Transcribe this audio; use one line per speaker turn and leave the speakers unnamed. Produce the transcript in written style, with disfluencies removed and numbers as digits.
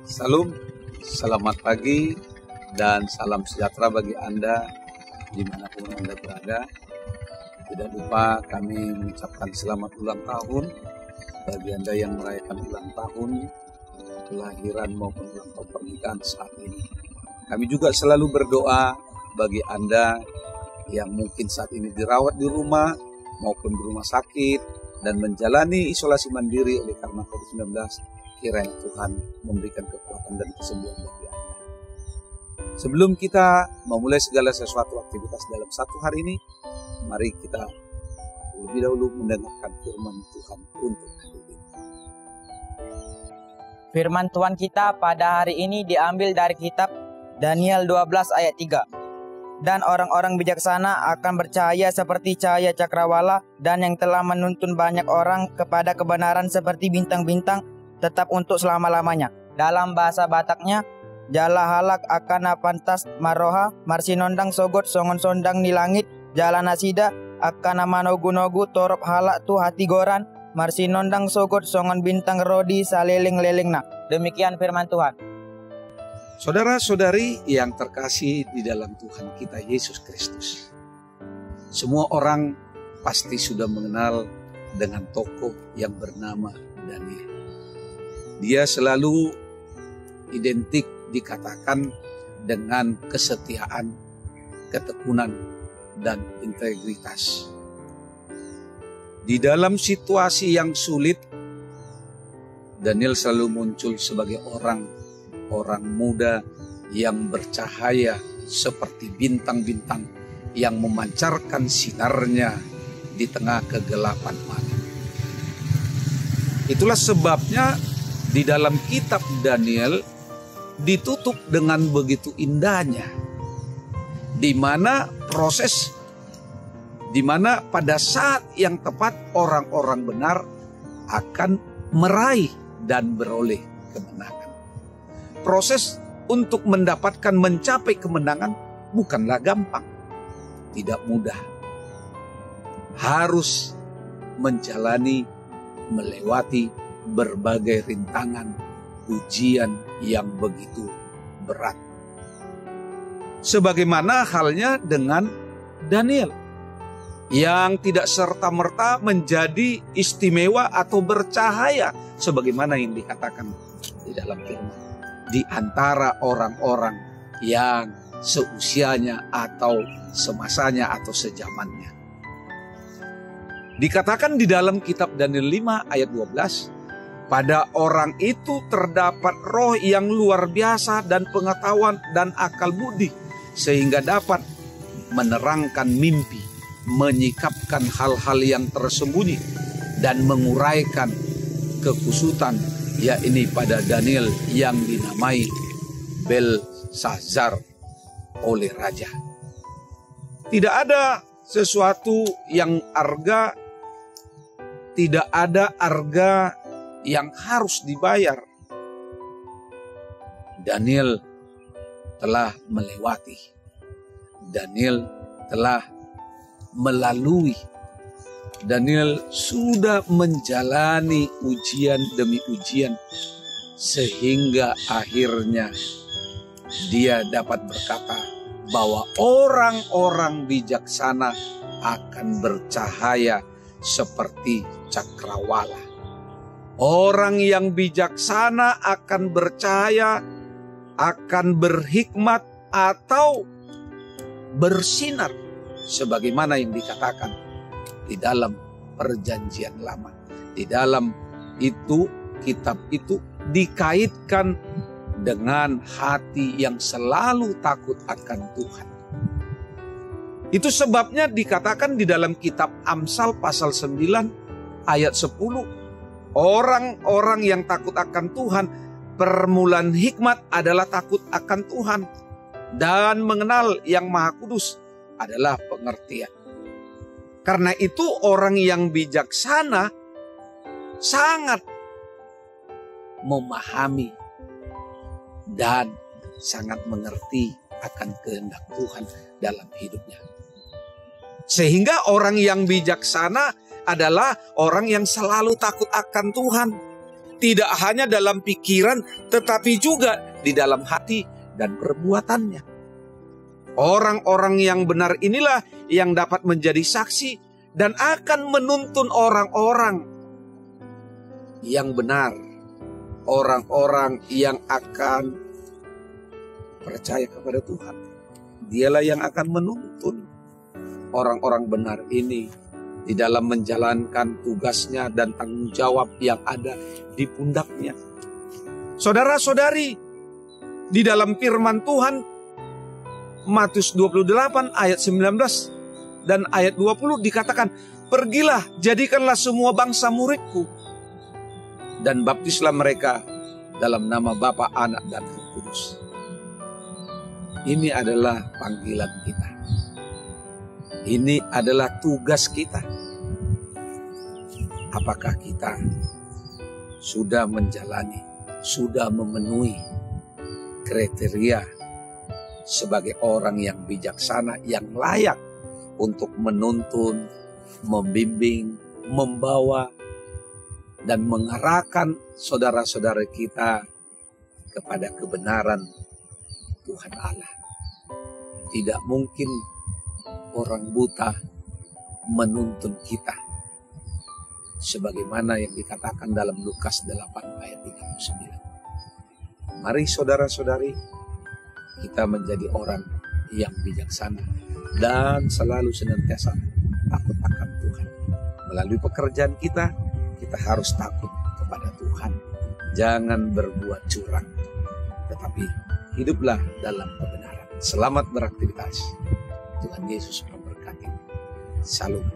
Salam, selamat pagi, dan salam sejahtera bagi Anda dimanapun Anda berada. Tidak lupa kami mengucapkan selamat ulang tahun bagi Anda yang merayakan ulang tahun kelahiran maupun ulang tahun pernikahan saat ini. Kami juga selalu berdoa bagi Anda yang mungkin saat ini dirawat di rumah maupun di rumah sakit dan menjalani isolasi mandiri oleh karena COVID-19. Kiranya Tuhan memberikan kekuatan dan kesembuhan bagi Anda. Sebelum kita memulai segala sesuatu aktivitas dalam satu hari ini, mari kita lebih dahulu mendengarkan firman Tuhan untuk hari ini.
Firman Tuhan kita pada hari ini diambil dari kitab Daniel 12 ayat 3. Dan orang-orang bijaksana akan bercahaya seperti cahaya cakrawala, dan yang telah menuntun banyak orang kepada kebenaran seperti bintang-bintang, tetap untuk selama-lamanya. Dalam bahasa Bataknya, jala halak akan pantas maroha, marsinondang sogot songon sondang di langit, jalan asida akan manogu-nogu torop halak tu hati goran, marsinondang sogot songon bintang rodi saleling-lelingna. Demikian firman Tuhan.
Saudara-saudari yang terkasih di dalam Tuhan kita Yesus Kristus, semua orang pasti sudah mengenal dengan tokoh yang bernama Daniel. Dia selalu identik dikatakan dengan kesetiaan, ketekunan, dan integritas. Di dalam situasi yang sulit, Daniel selalu muncul sebagai orang muda yang bercahaya seperti bintang-bintang yang memancarkan sinarnya di tengah kegelapan malam. Itulah sebabnya di dalam kitab Daniel ditutup dengan begitu indahnya, di mana pada saat yang tepat orang-orang benar akan meraih dan beroleh kemenangan. Proses untuk mencapai kemenangan bukanlah gampang, tidak mudah. Harus melewati berbagai rintangan, ujian yang begitu berat. Sebagaimana halnya dengan Daniel, yang tidak serta-merta menjadi istimewa atau bercahaya, sebagaimana yang dikatakan di dalam firman, di antara orang-orang yang seusianya atau semasanya atau sejamannya. Dikatakan di dalam kitab Daniel 5 ayat 12, pada orang itu terdapat roh yang luar biasa dan pengetahuan dan akal budi, sehingga dapat menerangkan mimpi, menyikapkan hal-hal yang tersembunyi, dan menguraikan kekusutan, yakni pada Daniel yang dinamai Belsazar oleh raja. Tidak ada sesuatu yang tidak ada harga yang harus dibayar. Daniel telah melewati. Daniel telah melalui. Daniel sudah menjalani ujian demi ujian, sehingga akhirnya dia dapat berkata bahwa orang-orang bijaksana akan bercahaya seperti cakrawala. Orang yang bijaksana akan bercahaya, akan berhikmat atau bersinar, sebagaimana yang dikatakan di dalam perjanjian lama. Di dalam itu, kitab itu dikaitkan dengan hati yang selalu takut akan Tuhan. Itu sebabnya dikatakan di dalam kitab Amsal pasal 9 ayat 10, orang-orang yang takut akan Tuhan, permulaan hikmat adalah takut akan Tuhan, dan mengenal yang Maha Kudus adalah pengertian. Karena itu orang yang bijaksana sangat memahami dan sangat mengerti akan kehendak Tuhan dalam hidupnya. Sehingga orang yang bijaksana adalah orang yang selalu takut akan Tuhan. tidak hanya dalam pikiran, tetapi juga di dalam hati dan perbuatannya. Orang-orang yang benar inilah yang dapat menjadi saksi dan akan menuntun orang-orang yang benar. Orang-orang yang akan percaya kepada Tuhan. Dialah yang akan menuntun orang-orang benar ini di dalam menjalankan tugasnya dan tanggung jawab yang ada di pundaknya. Saudara-saudari, di dalam firman Tuhan, Matius 28 ayat 19 dan ayat 20 dikatakan, pergilah, jadikanlah semua bangsa muridku, dan baptislah mereka dalam nama Bapa, Anak, dan Roh Kudus. Ini adalah panggilan kita. Ini adalah tugas kita. Apakah kita sudah menjalani, sudah memenuhi kriteria sebagai orang yang bijaksana, yang layak untuk menuntun, membimbing, membawa, dan mengarahkan saudara-saudara kita kepada kebenaran Tuhan Allah. Tidak mungkin orang buta menuntun kita, sebagaimana yang dikatakan dalam Lukas 8 ayat 39. Mari saudara-saudari, kita menjadi orang yang bijaksana dan selalu senantiasa takut akan Tuhan. Melalui pekerjaan kita, kita harus takut kepada Tuhan. Jangan berbuat curang, tetapi hiduplah dalam kebenaran. Selamat beraktivitas. Tuhan Yesus memberkati. Salam.